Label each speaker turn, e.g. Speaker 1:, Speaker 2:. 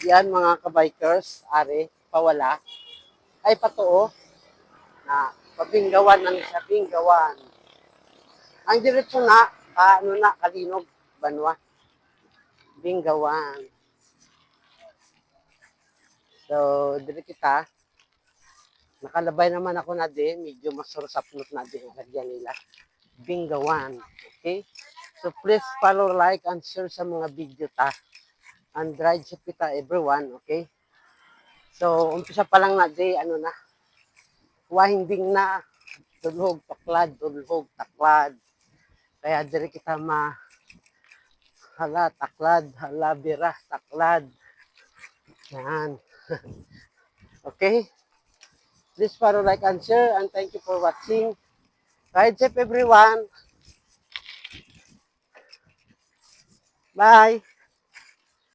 Speaker 1: Yan mga kabikers, are, pawala. Ay patuo na pabinggawan ng siya, binggawan. Ang diretso na, ano na, kalinog, banwa. Binggawan. So, dire kita. Nakalabay naman ako na din, medyo masurusapnot na din ang lagyan nila. Binggawan. Okay? So, please follow, like, and share sa mga video ta. And ride sa kita everyone, okay? So, umpisa pa lang na di, ano na, winding na, dulhog, taklad. Kaya dire kita hala, taklad, hala, bira, taklad. Yan. Okay? Please follow, like, and share, and thank you for watching. Ride safe everyone. Bye!